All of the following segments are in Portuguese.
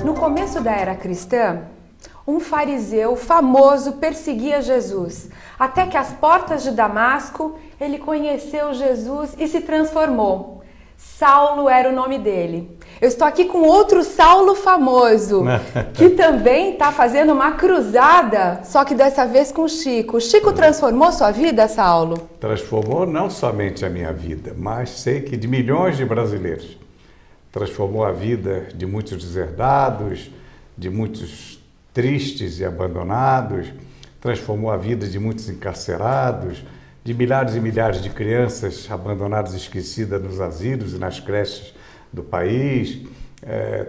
No começo da era cristã, um fariseu famoso perseguia Jesus, até que às portas de Damasco ele conheceu Jesus e se transformou. Saulo era o nome dele. Eu estou aqui com outro Saulo famoso, que também está fazendo uma cruzada, só que dessa vez com o Chico. O Chico transformou sua vida, Saulo? Transformou não somente a minha vida, mas sei que de milhões de brasileiros. Transformou a vida de muitos deserdados, de muitos tristes e abandonados, transformou a vida de muitos encarcerados, de milhares e milhares de crianças abandonadas e esquecidas nos asilos e nas creches do país,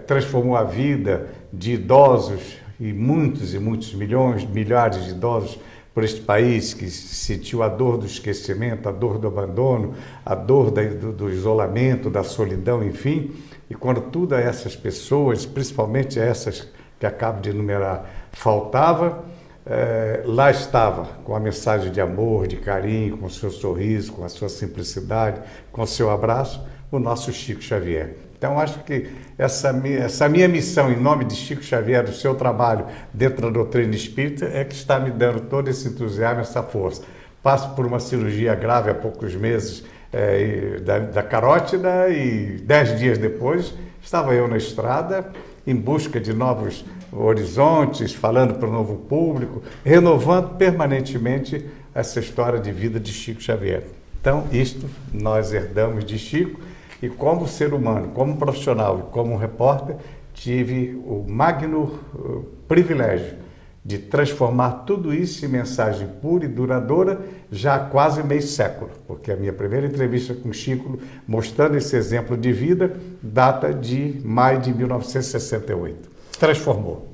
transformou a vida de idosos e muitos milhões, milhares de idosos por este país que sentiu a dor do esquecimento, a dor do abandono, a dor do isolamento, da solidão, enfim. E quando todas essas pessoas, principalmente essas que acabo de enumerar, faltava, lá estava, com a mensagem de amor, de carinho, com o seu sorriso, com a sua simplicidade, com o seu abraço, o nosso Chico Xavier. Então, acho que essa minha missão, em nome de Chico Xavier, do seu trabalho dentro da doutrina espírita, é que está me dando todo esse entusiasmo, essa força. Passo por uma cirurgia grave há poucos meses da carótida e 10 dias depois estava eu na estrada em busca de novos horizontes, falando para o novo público, renovando permanentemente essa história de vida de Chico Xavier. Então, isto nós herdamos de Chico e como ser humano, como profissional e como repórter, tive o magno privilégio de transformar tudo isso em mensagem pura e duradoura já há quase meio século, porque a minha primeira entrevista com Chico, mostrando esse exemplo de vida, data de maio de 1968. Transformou.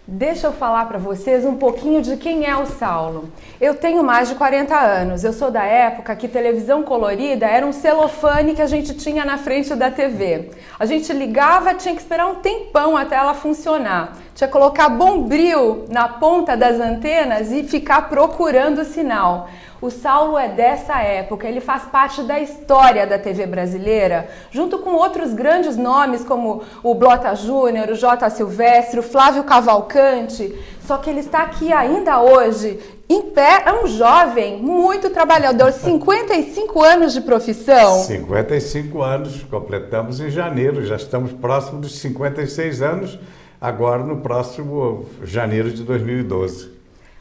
Deixa eu falar para vocês um pouquinho de quem é o Saulo. Eu tenho mais de 40 anos, eu sou da época que televisão colorida era um celofane que a gente tinha na frente da TV. A gente ligava, tinha que esperar um tempão até ela funcionar. Tinha que colocar bombril na ponta das antenas e ficar procurando o sinal. O Saulo é dessa época, ele faz parte da história da TV brasileira, junto com outros grandes nomes como o Blota Júnior, o J. Silvestre, o Flávio Cavalcante, só que ele está aqui ainda hoje, em pé, é um jovem, muito trabalhador, 55 anos de profissão. 55 anos, completamos em janeiro, já estamos próximos dos 56 anos, agora no próximo janeiro de 2012.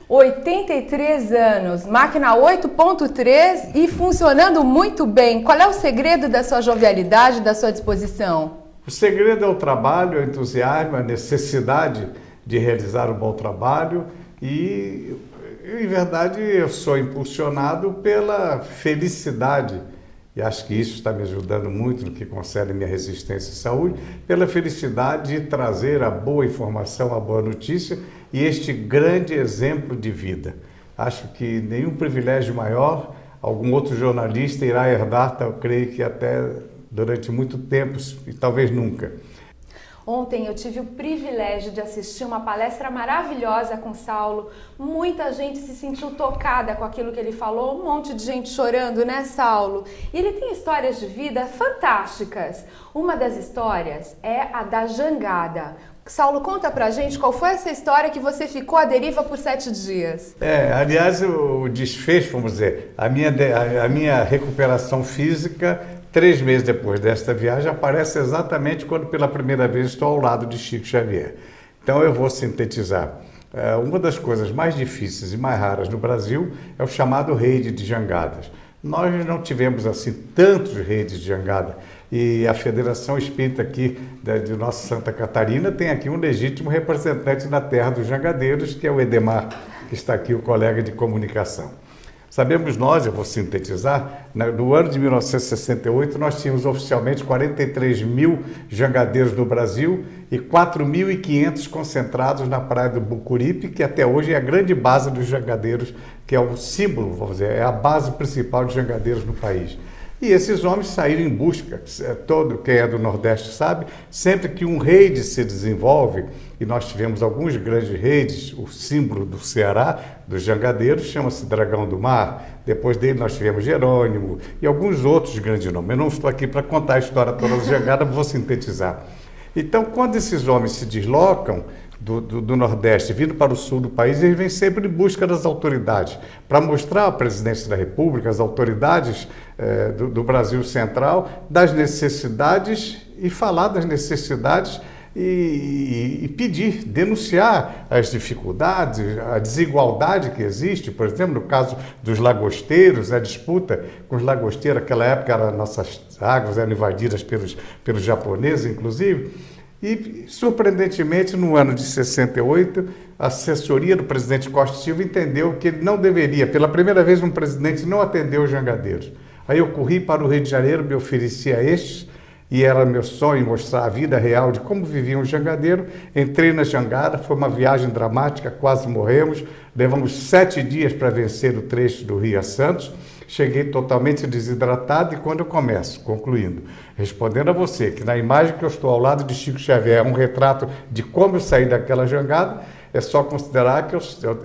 83 anos, máquina 8.3 e funcionando muito bem. Qual é o segredo da sua jovialidade, da sua disposição? O segredo é o trabalho, o entusiasmo, a necessidade de realizar um bom trabalho e, em verdade, eu sou impulsionado pela felicidade. E acho que isso está me ajudando muito no que concerne minha resistência e saúde, pela felicidade de trazer a boa informação, a boa notícia e este grande exemplo de vida. Acho que nenhum privilégio maior, algum outro jornalista irá herdar, eu creio que até durante muito tempo e talvez nunca. Ontem eu tive o privilégio de assistir uma palestra maravilhosa com Saulo. Muita gente se sentiu tocada com aquilo que ele falou, um monte de gente chorando, né, Saulo? E ele tem histórias de vida fantásticas. Uma das histórias é a da jangada. Saulo, conta pra gente qual foi essa história que você ficou à deriva por 7 dias. Aliás, o desfecho, vamos dizer, a minha recuperação física, 3 meses depois desta viagem, aparece exatamente quando pela primeira vez estou ao lado de Chico Xavier. Então eu vou sintetizar. Uma das coisas mais difíceis e mais raras no Brasil é o chamado rede de jangadas. Nós não tivemos assim tantos redes de jangada e a Federação Espírita aqui de nossa Santa Catarina tem aqui um legítimo representante na terra dos jangadeiros, que é o Edemar, que está aqui, o colega de comunicação. Sabemos nós, eu vou sintetizar, no ano de 1968 nós tínhamos oficialmente 43 mil jangadeiros no Brasil e 4.500 concentrados na praia do Bucuripe, que até hoje é a grande base dos jangadeiros, que é o símbolo, vamos dizer, é a base principal de jangadeiros no país. E esses homens saíram em busca, todo quem é do Nordeste sabe, sempre que um rede se desenvolve, e nós tivemos alguns grandes redes, o símbolo do Ceará, dos jangadeiros, chama-se Dragão do Mar, depois dele nós tivemos Jerônimo e alguns outros grandes nomes. Eu não estou aqui para contar a história toda da jangada, vou sintetizar. Então, quando esses homens se deslocam do Nordeste, vindo para o sul do país, eles vêm sempre em busca das autoridades, para mostrar à presidência da República, às autoridades do Brasil Central, das necessidades e falar das necessidades e pedir, denunciar as dificuldades, a desigualdade que existe, por exemplo, no caso dos lagosteiros, a disputa com os lagosteiros, naquela época nossas águas eram invadidas pelos japoneses, inclusive, e, surpreendentemente, no ano de 68, a assessoria do presidente Costa e Silva entendeu que ele não deveria, pela primeira vez um presidente não atendeu os jangadeiros. Aí eu corri para o Rio de Janeiro, me ofereci a estes, e era meu sonho mostrar a vida real de como viviam os jangadeiros. Entrei na jangada, foi uma viagem dramática, quase morremos. Levamos 7 dias para vencer o trecho do Rio a Santos. Cheguei totalmente desidratado e quando eu começo, concluindo, respondendo a você, que na imagem que eu estou ao lado de Chico Xavier é um retrato de como eu saí daquela jangada, é só considerar que eu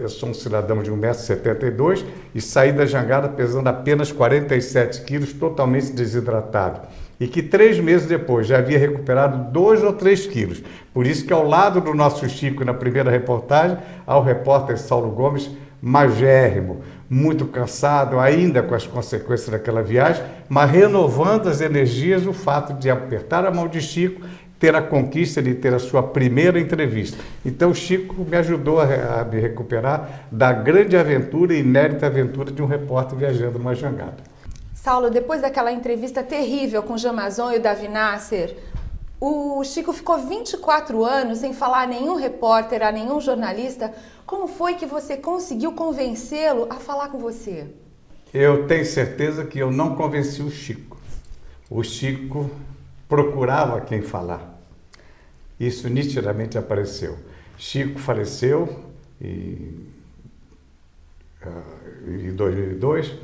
sou um cidadão de 1,72 m e saí da jangada pesando apenas 47 quilos, totalmente desidratado. E que 3 meses depois já havia recuperado 2 ou 3 quilos. Por isso que ao lado do nosso Chico, na primeira reportagem, há o repórter Saulo Gomes, magérrimo, muito cansado, ainda com as consequências daquela viagem, mas renovando as energias, o fato de apertar a mão de Chico, ter a conquista de ter a sua primeira entrevista. Então, Chico me ajudou a me recuperar da grande aventura, inédita aventura de um repórter viajando numa jangada. Saulo, depois daquela entrevista terrível com o Jamazon e o Davi Nasser, o Chico ficou 24 anos sem falar a nenhum repórter, a nenhum jornalista. Como foi que você conseguiu convencê-lo a falar com você? Eu tenho certeza que eu não convenci o Chico. O Chico procurava quem falar. Isso nitidamente apareceu. Chico faleceu em 2002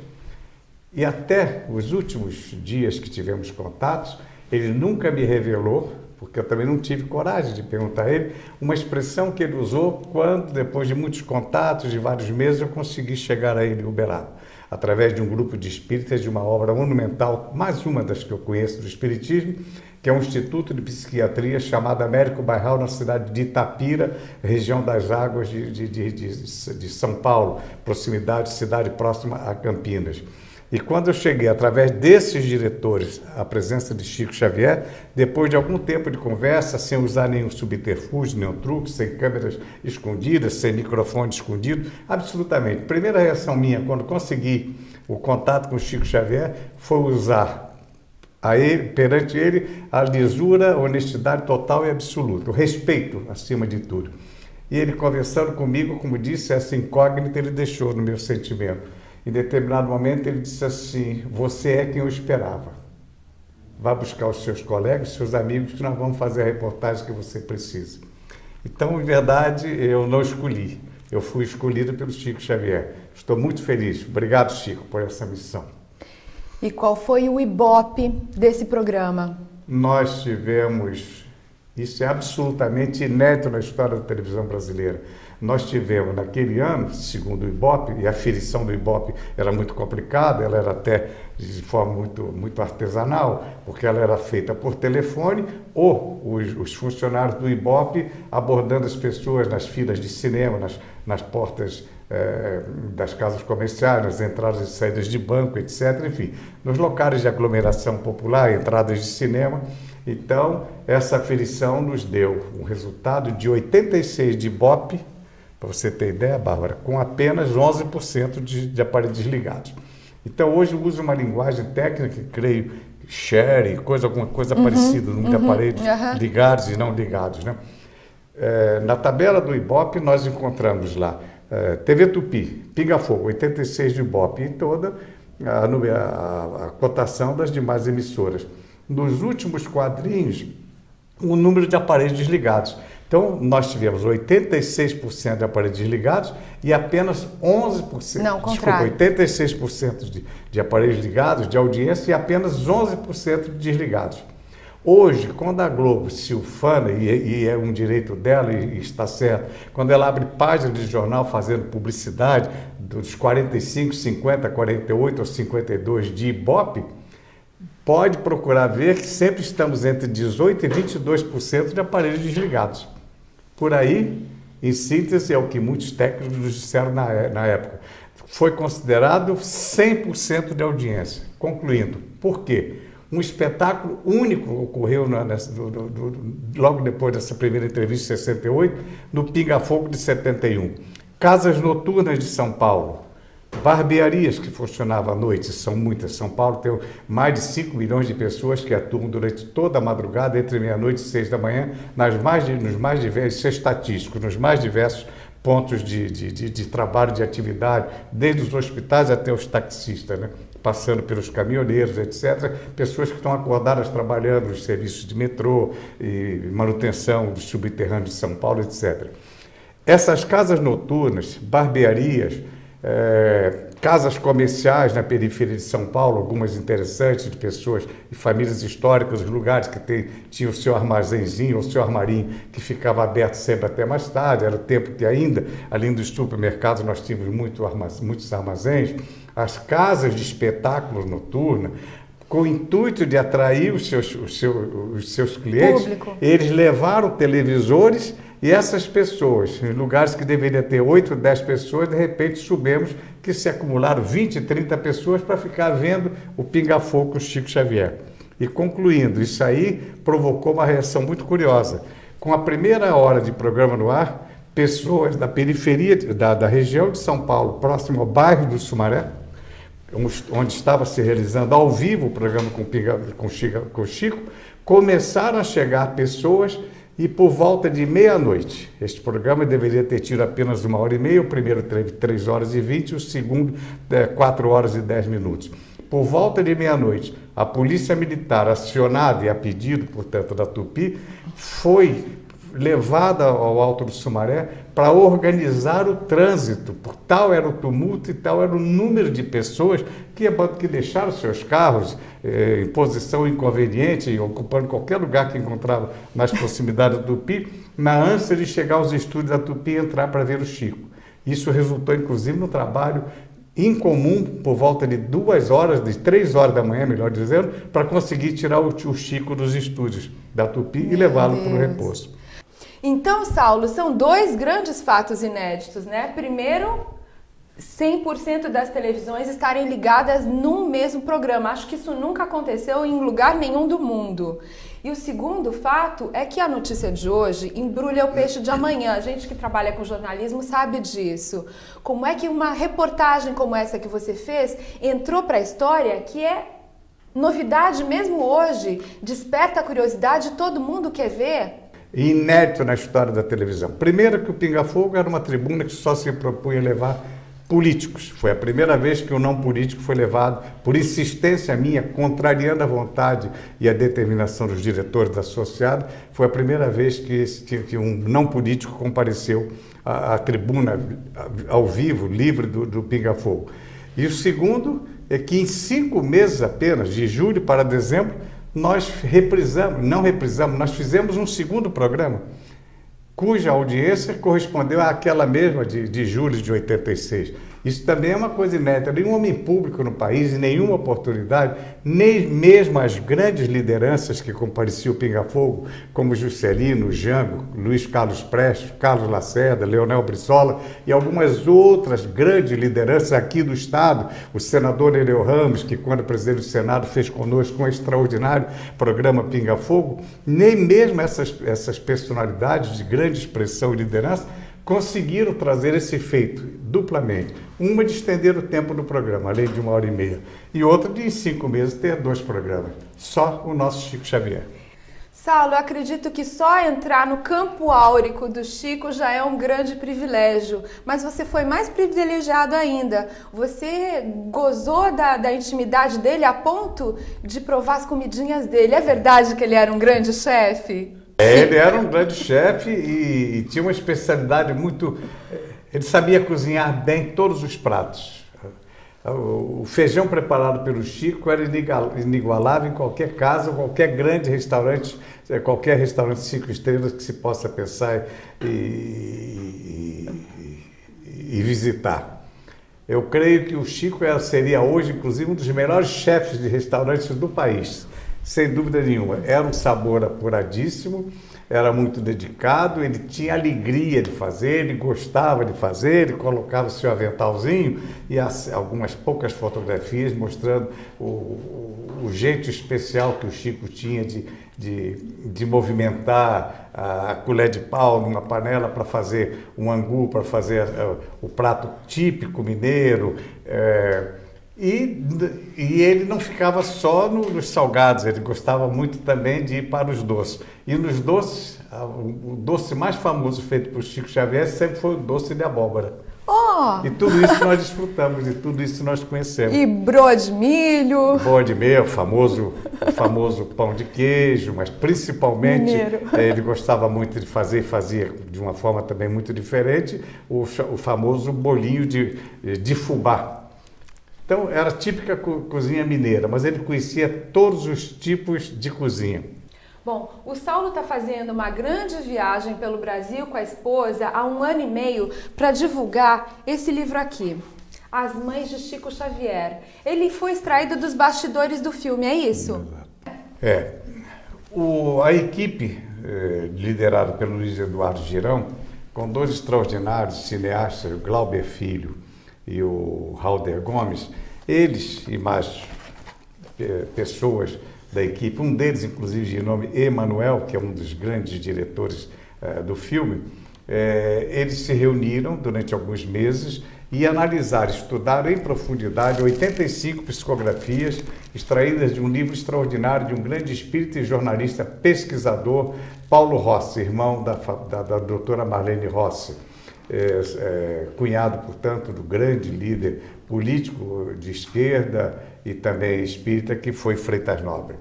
e até os últimos dias que tivemos contatos, ele nunca me revelou, porque eu também não tive coragem de perguntar a ele, uma expressão que ele usou quando, depois de muitos contatos, de vários meses, eu consegui chegar a ele em Uberaba, através de um grupo de espíritas, de uma obra monumental, mais uma das que eu conheço do Espiritismo, que é um instituto de psiquiatria chamado Américo Bairral, na cidade de Itapira, região das águas de São Paulo, proximidade, cidade próxima a Campinas. E quando eu cheguei, através desses diretores, à presença de Chico Xavier, depois de algum tempo de conversa, sem usar nenhum subterfúgio, nenhum truque, sem câmeras escondidas, sem microfone escondido, absolutamente. A primeira reação minha, quando consegui o contato com Chico Xavier, foi usar perante ele a lisura, a honestidade total e absoluta, o respeito acima de tudo. E ele conversando comigo, como disse, essa incógnita ele deixou no meu sentimento. Em determinado momento ele disse assim: você é quem eu esperava. Vá buscar os seus colegas, seus amigos, que nós vamos fazer a reportagem que você precisa. Então, em verdade, eu não escolhi. Eu fui escolhido pelo Chico Xavier. Estou muito feliz. Obrigado, Chico, por essa missão. E qual foi o ibope desse programa? Nós tivemos, isso é absolutamente inédito na história da televisão brasileira. Nós tivemos naquele ano, segundo o Ibope, e a aferição do Ibope era muito complicada, ela era até de forma muito artesanal, porque ela era feita por telefone, ou os funcionários do Ibope abordando as pessoas nas filas de cinema, nas portas das casas comerciais, nas entradas e saídas de banco, etc. Enfim, nos locais de aglomeração popular, entradas de cinema. Então, essa aferição nos deu um resultado de 86 de Ibope, para você ter ideia, Bárbara, com apenas 11% de aparelhos desligados. Então, hoje eu uso uma linguagem técnica, creio, share, alguma coisa parecida, número de aparelhos ligados e não ligados, né? Na tabela do Ibope, nós encontramos lá TV Tupi, Pinga Fogo, 86 de Ibope, e toda a cotação das demais emissoras. Nos últimos quadrinhos, o número de aparelhos desligados. Então, nós tivemos 86% de aparelhos desligados e apenas 11%, não, contrário. 86% de aparelhos ligados, de audiência, e apenas 11% de desligados. Hoje, quando a Globo se ufana, e é um direito dela e está certo, quando ela abre páginas de jornal fazendo publicidade dos 45, 50, 48 ou 52 de Ibope, pode procurar ver que sempre estamos entre 18% e 22% de aparelhos desligados. Por aí, em síntese, é o que muitos técnicos nos disseram na época. Foi considerado 100% de audiência. Concluindo, por quê? Um espetáculo único ocorreu logo depois dessa primeira entrevista, em 68, no Pinga Fogo de 71. Casas noturnas de São Paulo, barbearias que funcionavam à noite, são muitas. São Paulo tem mais de 5 milhões de pessoas que atuam durante toda a madrugada, entre meia-noite e 6 da manhã, nos mais diversos, isso é estatístico, nos mais diversos pontos de trabalho, de atividade, desde os hospitais até os taxistas, né? Passando pelos caminhoneiros, etc. Pessoas que estão acordadas trabalhando nos serviços de metrô e manutenção dos subterrâneos de São Paulo, etc. Essas casas noturnas, barbearias, casas comerciais na periferia de São Paulo, algumas interessantes, de pessoas e famílias históricas, lugares que tinham o seu armazenzinho, o seu armarinho, que ficava aberto sempre até mais tarde. Era o tempo que ainda, além dos supermercados, nós tínhamos muitos armazéns. As casas de espetáculos noturnos, com o intuito de atrair os seus clientes, público. Eles levaram televisores e essas pessoas, em lugares que deveriam ter 8, 10 pessoas, de repente soubemos que se acumularam 20, 30 pessoas para ficar vendo o Pinga Fogo com o Chico Xavier. E concluindo, isso aí provocou uma reação muito curiosa. Com a primeira hora de programa no ar, pessoas da periferia, da região de São Paulo, próximo ao bairro do Sumaré, onde estava se realizando ao vivo o programa com o Chico, começaram a chegar pessoas e por volta de meia-noite. Este programa deveria ter tido apenas 1h30, o primeiro teve 3h20, o segundo 4h10. Por volta de meia-noite, a Polícia Militar, acionada e a pedido, portanto, da Tupi, foi levada ao Alto do Sumaré para organizar o trânsito, por tal era o tumulto e tal era o número de pessoas que deixaram seus carros em posição inconveniente, ocupando qualquer lugar que encontrava nas proximidades da Tupi, na ânsia de chegar aos estúdios da Tupi e entrar para ver o Chico. Isso resultou, inclusive, no trabalho incomum, por volta de 3 horas da manhã, melhor dizendo, para conseguir tirar o Chico dos estúdios da Tupi e levá-lo para o repouso. Então, Saulo, são 2 grandes fatos inéditos, né? Primeiro, 100% das televisões estarem ligadas num mesmo programa. Acho que isso nunca aconteceu em lugar nenhum do mundo. E o segundo fato é que a notícia de hoje embrulha o peixe de amanhã. A gente que trabalha com jornalismo sabe disso. Como é que uma reportagem como essa que você fez entrou para a história, que é novidade mesmo hoje, desperta a curiosidade, todo mundo quer ver? Inédito na história da televisão. Primeiro que o Pinga Fogo era uma tribuna que só se propunha levar políticos. Foi a primeira vez que o não político foi levado, por insistência minha, contrariando a vontade e a determinação dos diretores da associada, foi a primeira vez que um não político compareceu à tribuna ao vivo, livre do Pinga Fogo. E o segundo é que em 5 meses apenas, de julho para dezembro, nós nós fizemos um segundo programa, cuja audiência correspondeu àquela mesma de julho de 86. Isso também é uma coisa inédita. Nenhum homem público no país, em nenhuma oportunidade, nem mesmo as grandes lideranças que compareciam o Pinga Fogo, como Juscelino, Jango, Luiz Carlos Prestes, Carlos Lacerda, Leonel Brizola e algumas outras grandes lideranças aqui do Estado, o senador Nereu Ramos, que quando presidente do Senado fez conosco um extraordinário programa Pinga Fogo, nem mesmo essas personalidades de grande expressão e liderança conseguiram trazer esse efeito duplamente. Uma de estender o tempo do programa, além de 1h30, e outra de em 5 meses ter 2 programas. Só o nosso Chico Xavier. Saulo, eu acredito que só entrar no campo áurico do Chico já é um grande privilégio, mas você foi mais privilegiado ainda. Você gozou da intimidade dele a ponto de provar as comidinhas dele. É verdade que ele era um grande chefe? Ele era um grande chefe e tinha uma especialidade muito... Ele sabia cozinhar bem todos os pratos. O feijão preparado pelo Chico era inigualável em qualquer casa, qualquer grande restaurante, qualquer restaurante 5 estrelas que se possa pensar e visitar. Eu creio que o Chico seria hoje, inclusive, um dos melhores chefes de restaurantes do país, sem dúvida nenhuma. Era um sabor apuradíssimo, era muito dedicado, ele tinha alegria de fazer, ele gostava de fazer, ele colocava o seu aventalzinho e algumas poucas fotografias mostrando o jeito especial que o Chico tinha de movimentar a colher de pau numa panela para fazer um angu, para fazer o prato típico mineiro. E ele não ficava só nos salgados, ele gostava muito também de ir para os doces. E nos doces, o doce mais famoso feito por Chico Xavier sempre foi o doce de abóbora. Oh! E tudo isso nós desfrutamos, e tudo isso nós conhecemos. E broa de milho. Broa de milho, o famoso pão de queijo, mas principalmente ele gostava muito de fazer, e fazia de uma forma também muito diferente, o famoso bolinho de fubá. Então, era típica cozinha mineira, mas ele conhecia todos os tipos de cozinha. Bom, o Saulo está fazendo uma grande viagem pelo Brasil com a esposa há 1 ano e meio para divulgar esse livro aqui, As Mães de Chico Xavier. Ele foi extraído dos bastidores do filme, é isso? A equipe, liderada pelo Luiz Eduardo Girão, com 2 extraordinários cineastas, o Glauber Filho e o Halder Gomes, eles e mais pessoas da equipe, um deles inclusive de nome Emanuel, que é um dos grandes diretores do filme, eles se reuniram durante alguns meses e analisaram, estudaram em profundidade 85 psicografias extraídas de um livro extraordinário de um grande espírita e jornalista pesquisador, Paulo Rossi, irmão da doutora Marlene Rossi. Cunhado, portanto, do grande líder político de esquerda e também espírita, que foi Freitas Nobre.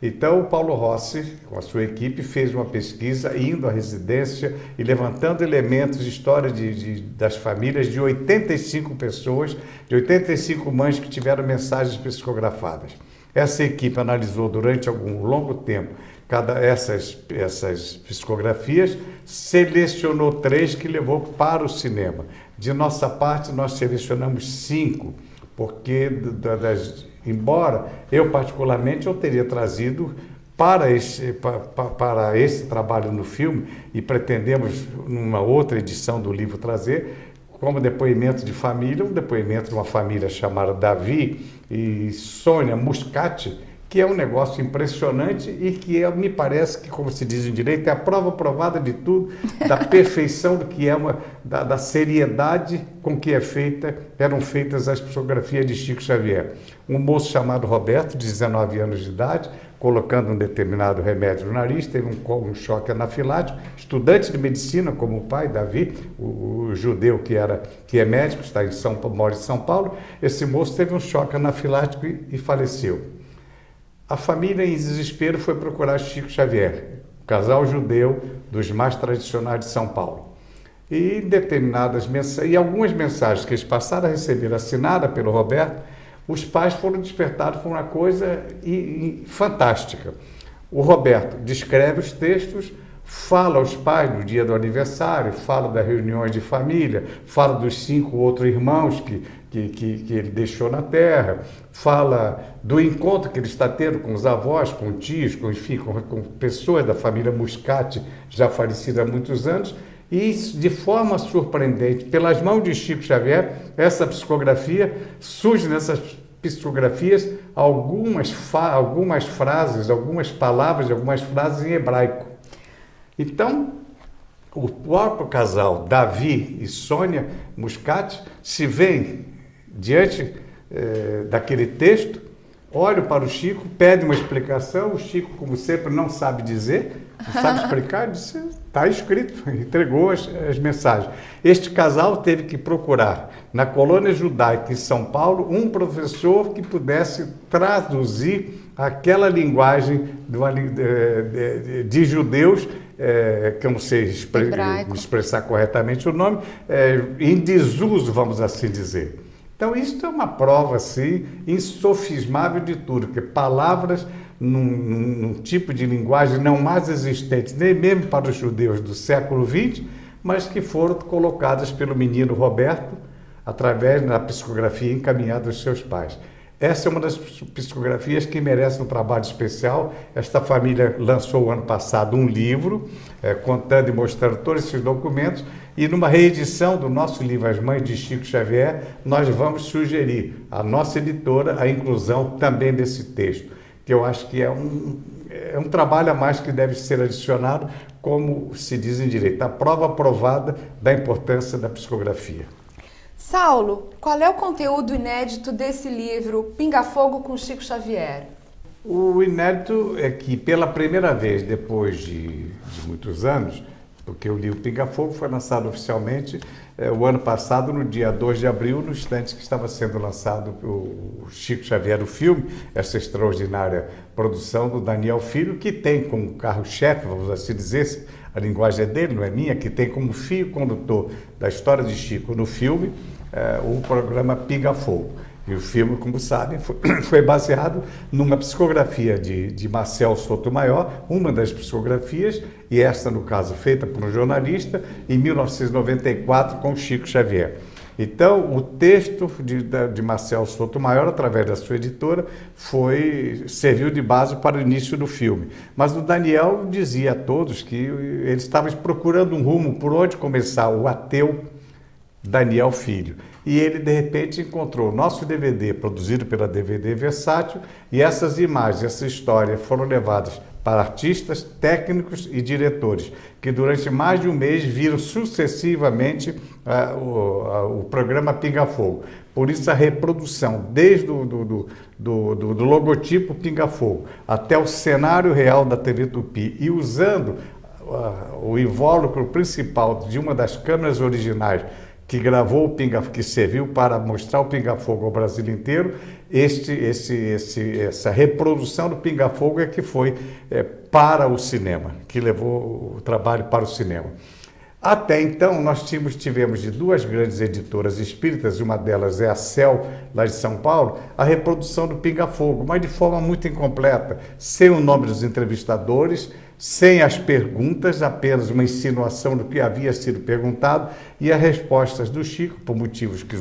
Então, o Paulo Rossi, com a sua equipe, fez uma pesquisa, indo à residência e levantando elementos de história das famílias de 85 pessoas, de 85 mães que tiveram mensagens psicografadas. Essa equipe analisou durante algum longo tempo essas psicografias, selecionou 3 que levou para o cinema. De nossa parte, nós selecionamos 5, porque, embora eu particularmente eu teria trazido para esse trabalho no filme, e pretendemos, numa outra edição do livro, trazer como depoimento de família, um depoimento de uma família chamada Davi e Sônia Muscati, que é um negócio impressionante e que me parece que, como se diz em direito, é a prova provada de tudo, da perfeição do que é da seriedade com que eram feitas as psicografias de Chico Xavier. Um moço chamado Roberto, de 19 anos de idade, colocando um determinado remédio no nariz, teve um choque anafilático, estudante de medicina, como o pai, Davi, o judeu que é médico, mora em São Paulo. Esse moço teve um choque anafilático e faleceu. A família, em desespero, foi procurar Chico Xavier, casal judeu dos mais tradicionais de São Paulo. E determinadas mensagens, e algumas mensagens que eles passaram a receber, assinada pelo Roberto, os pais foram despertados por uma coisa fantástica. O Roberto descreve os textos, fala aos pais do dia do aniversário, fala das reuniões de família, fala dos 5 outros irmãos que ele deixou na terra, fala do encontro que ele está tendo com os avós, com tios, com pessoas da família Muscati, já falecida há muitos anos, e de forma surpreendente, pelas mãos de Chico Xavier, essa psicografia, surge nessas psicografias algumas frases, algumas palavras, algumas frases em hebraico. Então, o próprio casal, Davi e Sônia Muscati, se veem diante daquele texto, olham para o Chico, pedem uma explicação, o Chico, como sempre, não sabe dizer, não sabe explicar, disse, está escrito, entregou as mensagens. Este casal teve que procurar, na colônia judaica em São Paulo, um professor que pudesse traduzir aquela linguagem de judeus, que eu não sei me expressar corretamente o nome, em desuso, vamos assim dizer. Então, isso é uma prova, assim, insofismável de tudo, que palavras num tipo de linguagem não mais existente, nem mesmo para os judeus do século XX, mas que foram colocadas pelo menino Roberto através da psicografia encaminhada aos seus pais. Essa é uma das psicografias que merece um trabalho especial. Esta família lançou ano passado um livro contando e mostrando todos esses documentos, e numa reedição do nosso livro As Mães de Chico Xavier, nós vamos sugerir à nossa editora a inclusão também desse texto, que eu acho que é um trabalho a mais que deve ser adicionado, como se diz em direito, a prova provada da importância da psicografia. Saulo, qual é o conteúdo inédito desse livro, Pinga Fogo com Chico Xavier? O inédito é que, pela primeira vez, depois de muitos anos, porque o livro Pinga Fogo foi lançado oficialmente o ano passado, no dia 2 de abril, no instante que estava sendo lançado o Chico Xavier, o filme, essa extraordinária produção do Daniel Filho, que tem como carro-chefe, vamos assim dizer, a linguagem é dele, não é minha, que tem como fio condutor da história de Chico no filme, o programa Pinga Fogo. E o filme, como sabem, foi baseado numa psicografia de Marcel Sotomayor, uma das psicografias, e esta, no caso, feita por um jornalista, em 1994, com Chico Xavier. Então, o texto de Marcel Sotomayor, através da sua editora, serviu de base para o início do filme. Mas o Daniel dizia a todos que ele estava procurando um rumo por onde começar, o ateu Daniel Filho. E ele, de repente, encontrou o nosso DVD, produzido pela DVD Versátil, e essas imagens, essa história foram levadas para artistas, técnicos e diretores, que durante mais de um mês viram sucessivamente o programa Pinga Fogo. Por isso a reprodução, desde do logotipo Pinga Fogo até o cenário real da TV Tupi, e usando o invólucro principal de uma das câmeras originais que gravou o que serviu para mostrar o Pinga Fogo ao Brasil inteiro, essa reprodução do Pinga Fogo é que foi para o cinema, que levou o trabalho para o cinema. Até então, nós tivemos de duas grandes editoras espíritas, uma delas é a CEL, lá de São Paulo, a reprodução do Pinga Fogo, mas de forma muito incompleta, sem o nome dos entrevistadores, sem as perguntas, apenas uma insinuação do que havia sido perguntado e as respostas do Chico, por motivos que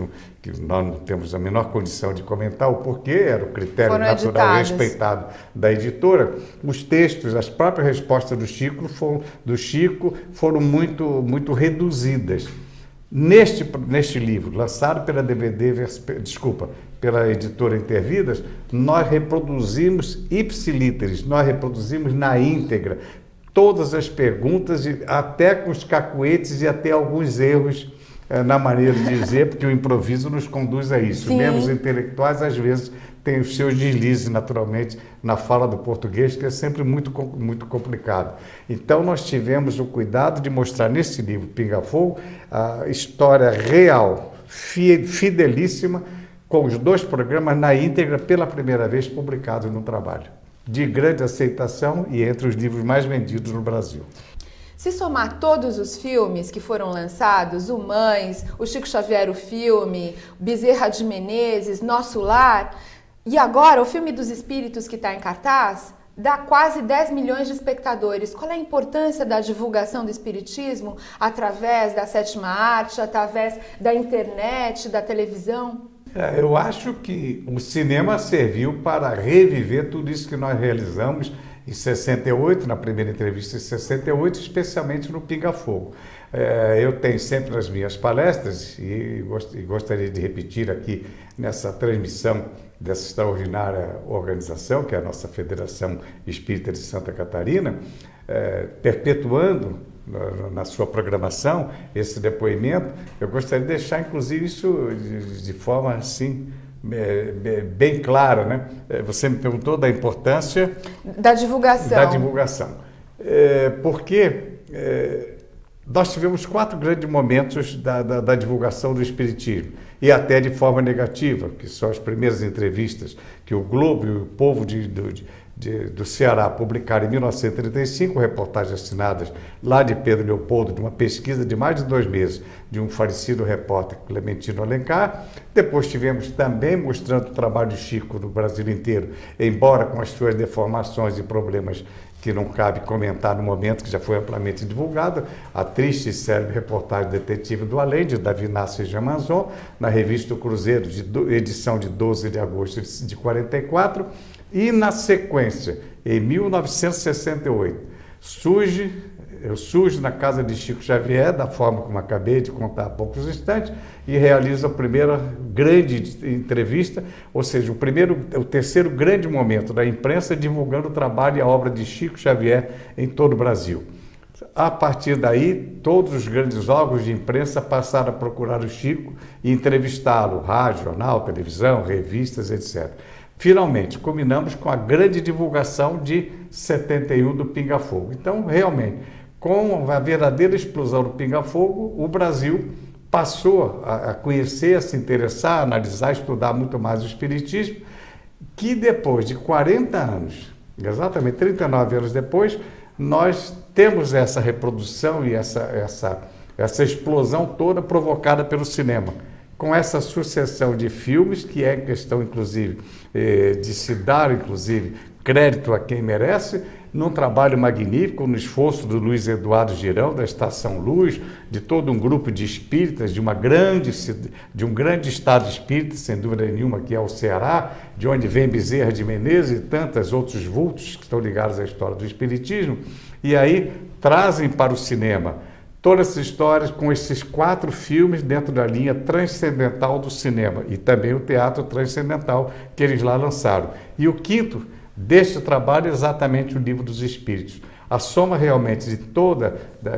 nós não temos a menor condição de comentar o porquê, era o critério natural respeitado da editora. Os textos, as próprias respostas do Chico foram muito reduzidas. Neste livro, lançado pela pela editora Intervidas, nós reproduzimos ipsilíteres, nós reproduzimos na íntegra todas as perguntas, até com os cacuetes e até alguns erros na maneira de dizer, porque o improviso nos conduz a isso. Sim. Mesmo os intelectuais, às vezes, têm os seus deslizes, naturalmente, na fala do português, que é sempre muito complicado. Então, nós tivemos o cuidado de mostrar nesse livro, Pinga Fogo, a história real, fidelíssima, com os dois programas na íntegra, pela primeira vez publicados no trabalho, de grande aceitação e entre os livros mais vendidos no Brasil. Se somar todos os filmes que foram lançados, o Mães, o Chico Xavier, o filme, Bezerra de Menezes, Nosso Lar, e agora o filme dos Espíritos que está em cartaz, dá quase 10 milhões de espectadores. Qual é a importância da divulgação do espiritismo através da sétima arte, através da internet, da televisão? Eu acho que o cinema serviu para reviver tudo isso que nós realizamos em 68, na primeira entrevista em 68, especialmente no Pinga Fogo. Eu tenho sempre nas minhas palestras, e gostaria de repetir aqui nessa transmissão dessa extraordinária organização, que é a nossa Federação Espírita de Santa Catarina, perpetuando na sua programação esse depoimento. Eu gostaria de deixar, inclusive, isso de forma assim, bem clara, né? Você me perguntou da importância da divulgação. Porque nós tivemos 4 grandes momentos da divulgação do Espiritismo, e até de forma negativa, que são as primeiras entrevistas que o Globo e o Povo do Ceará publicaram em 1935, reportagens assinadas lá de Pedro Leopoldo, de uma pesquisa de mais de 2 meses, de um falecido repórter, Clementino Alencar. Depois tivemos também mostrando o trabalho de Chico no Brasil inteiro, embora com as suas deformações e problemas que não cabe comentar no momento, que já foi amplamente divulgado, a triste e célebre reportagem Detetive do Além, de Davi Nasser Jamanzon, na revista O Cruzeiro, edição de 12 de agosto de 44, e na sequência, em 1968, eu surjo na casa de Chico Xavier, da forma como acabei de contar há poucos instantes, e realizo a primeira grande entrevista, ou seja, o terceiro grande momento da imprensa divulgando o trabalho e a obra de Chico Xavier em todo o Brasil. A partir daí, todos os grandes órgãos de imprensa passaram a procurar o Chico e entrevistá-lo, rádio, jornal, televisão, revistas, etc. Finalmente, combinamos com a grande divulgação de 71 do Pinga Fogo. Então, realmente, com a verdadeira explosão do Pinga Fogo, o Brasil passou a conhecer, a se interessar, a analisar, estudar muito mais o Espiritismo, que depois de 40 anos, exatamente 39 anos depois, nós temos essa reprodução e essa explosão toda provocada pelo cinema, com essa sucessão de filmes, que é questão, inclusive, de se dar, inclusive, crédito a quem merece, num trabalho magnífico, no esforço do Luiz Eduardo Girão, da Estação Luz, de todo um grupo de espíritas, de um grande estado espírita, sem dúvida nenhuma, que é o Ceará, de onde vem Bezerra de Menezes e tantos outros vultos que estão ligados à história do espiritismo, e aí trazem para o cinema todas essas histórias com esses 4 filmes dentro da linha transcendental do cinema, e também o teatro transcendental que eles lá lançaram. E o quinto deste trabalho é exatamente o Livro dos Espíritos. A soma realmente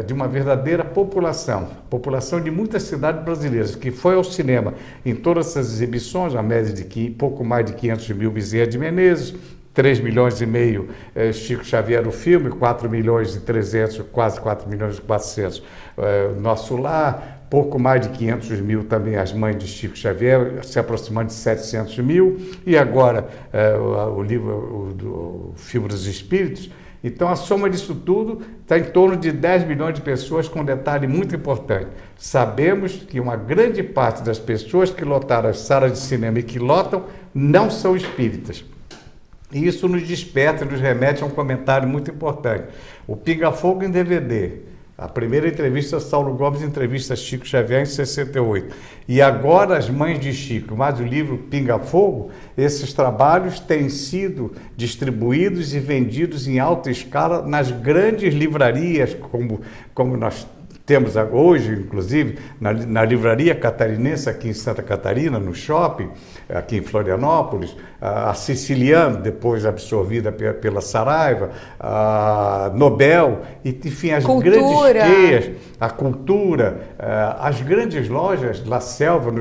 de uma verdadeira população de muitas cidades brasileiras, que foi ao cinema em todas essas exibições, a média de pouco mais de 500 mil Bezerra de Menezes, 3 milhões e meio Chico Xavier o filme, 4 milhões e 300, quase 4 milhões e 400 Nosso Lar, pouco mais de 500 mil também as mães de Chico Xavier, se aproximando de 700 mil, e agora o filme dos Espíritos. Então, a soma disso tudo está em torno de 10 milhões de pessoas, com um detalhe muito importante. Sabemos que uma grande parte das pessoas que lotaram as salas de cinema e que lotam não são espíritas. E isso nos desperta e nos remete a um comentário muito importante. O Pinga Fogo em DVD, a primeira entrevista, Saulo Gomes entrevista Chico Xavier em 68. E agora As Mães de Chico, mais o livro Pinga Fogo, esses trabalhos têm sido distribuídos e vendidos em alta escala nas grandes livrarias, como nós temos hoje, inclusive, na livraria catarinense aqui em Santa Catarina, no shopping, aqui em Florianópolis, a Siciliana, depois absorvida pela Saraiva, a Nobel, enfim, as grandes queias, a Cultura, as grandes lojas La Selva,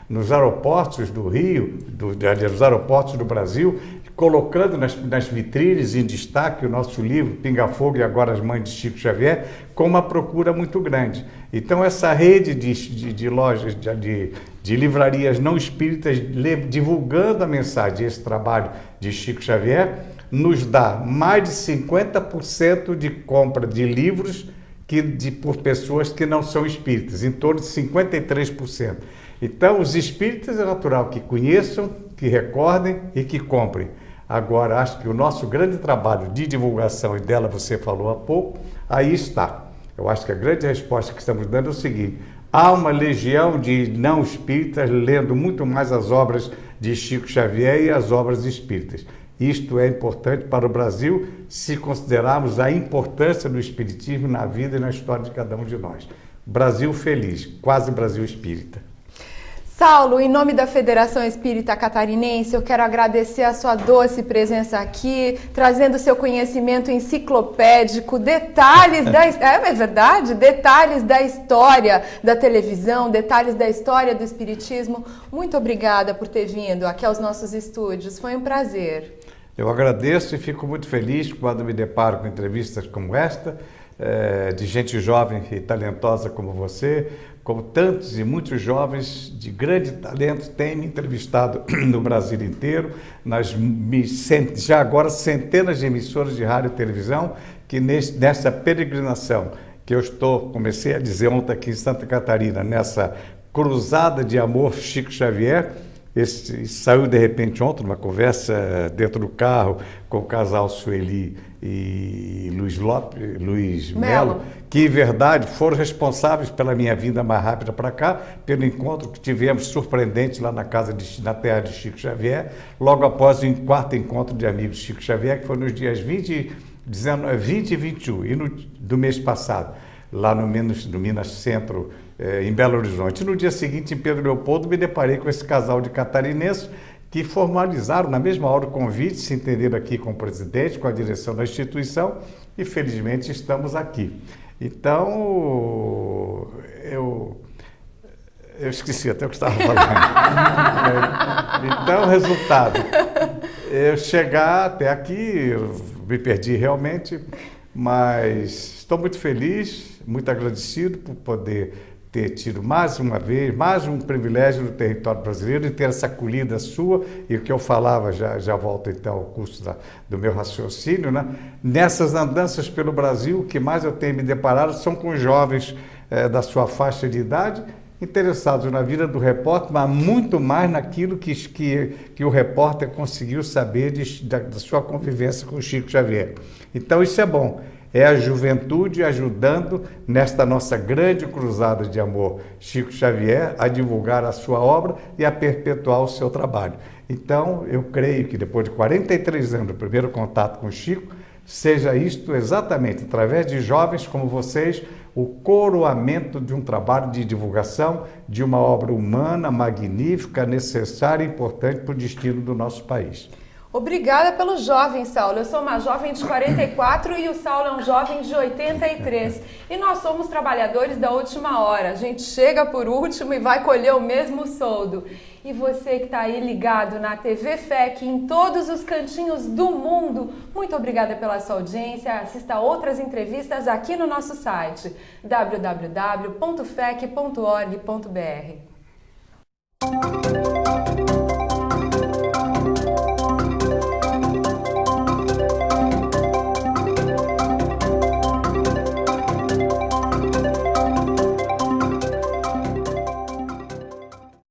nos aeroportos do Rio, nos aeroportos do Brasil, colocando nas vitrines em destaque o nosso livro, Pinga Fogo e agora As Mães de Chico Xavier, com uma procura muito grande. Então, essa rede de lojas, de livrarias não espíritas, divulgando a mensagem, esse trabalho de Chico Xavier, nos dá mais de 50% de compra de livros por pessoas que não são espíritas, em torno de 53%. Então, os espíritas é natural que conheçam, que recordem e que comprem. Agora, acho que o nosso grande trabalho de divulgação, e dela você falou há pouco, aí está. Eu acho que a grande resposta que estamos dando é o seguinte: há uma legião de não espíritas lendo muito mais as obras de Chico Xavier e as obras espíritas. Isto é importante para o Brasil, se considerarmos a importância do espiritismo na vida e na história de cada um de nós. Brasil feliz, quase Brasil espírita. Saulo, em nome da Federação Espírita Catarinense, eu quero agradecer a sua doce presença aqui, trazendo seu conhecimento enciclopédico, detalhes detalhes da história da televisão, detalhes da história do espiritismo. Muito obrigada por ter vindo aqui aos nossos estúdios, foi um prazer. Eu agradeço e fico muito feliz quando me deparo com entrevistas como esta, de gente jovem e talentosa como você, como tantos e muitos jovens de grande talento têm me entrevistado no Brasil inteiro, já agora centenas de emissoras de rádio e televisão, que nessa peregrinação que comecei a dizer ontem aqui em Santa Catarina, nessa cruzada de amor Chico Xavier, Saiu de repente ontem uma conversa dentro do carro com o casal Sueli e Luiz Melo, que em verdade foram responsáveis pela minha vinda mais rápida para cá, pelo encontro que tivemos surpreendente lá na terra de Chico Xavier, logo após o quarto encontro de amigos de Chico Xavier, que foi nos dias 20 e 21 do mês passado, lá no Minas Centro, em Belo Horizonte. No dia seguinte, em Pedro Leopoldo, me deparei com esse casal de catarinenses que formalizaram na mesma hora o convite, se entenderam aqui com o presidente, com a direção da instituição, e felizmente estamos aqui. Então, eu esqueci até o que estava falando. Então, resultado, eu chegar até aqui, eu me perdi realmente, mas estou muito feliz, muito agradecido por poder ter tido mais uma vez, mais um privilégio no território brasileiro e ter essa acolhida sua, e o que eu falava, já volto então ao curso do meu raciocínio, né? Nessas andanças pelo Brasil, o que mais eu tenho me deparado são com jovens da sua faixa de idade, interessados na vida do repórter, mas muito mais naquilo que o repórter conseguiu saber da sua convivência com o Chico Xavier. Então isso é bom. É a juventude ajudando nesta nossa grande cruzada de amor, Chico Xavier, a divulgar a sua obra e a perpetuar o seu trabalho. Então, eu creio que depois de 43 anos do primeiro contato com o Chico, seja isto exatamente, através de jovens como vocês, o coroamento de um trabalho de divulgação de uma obra humana, magnífica, necessária e importante para o destino do nosso país. Obrigada pelo jovem, Saulo. Eu sou uma jovem de 44 e o Saulo é um jovem de 83. E nós somos trabalhadores da última hora. A gente chega por último e vai colher o mesmo soldo. E você que está aí ligado na TV FEC em todos os cantinhos do mundo, muito obrigada pela sua audiência. Assista a outras entrevistas aqui no nosso site www.fec.org.br.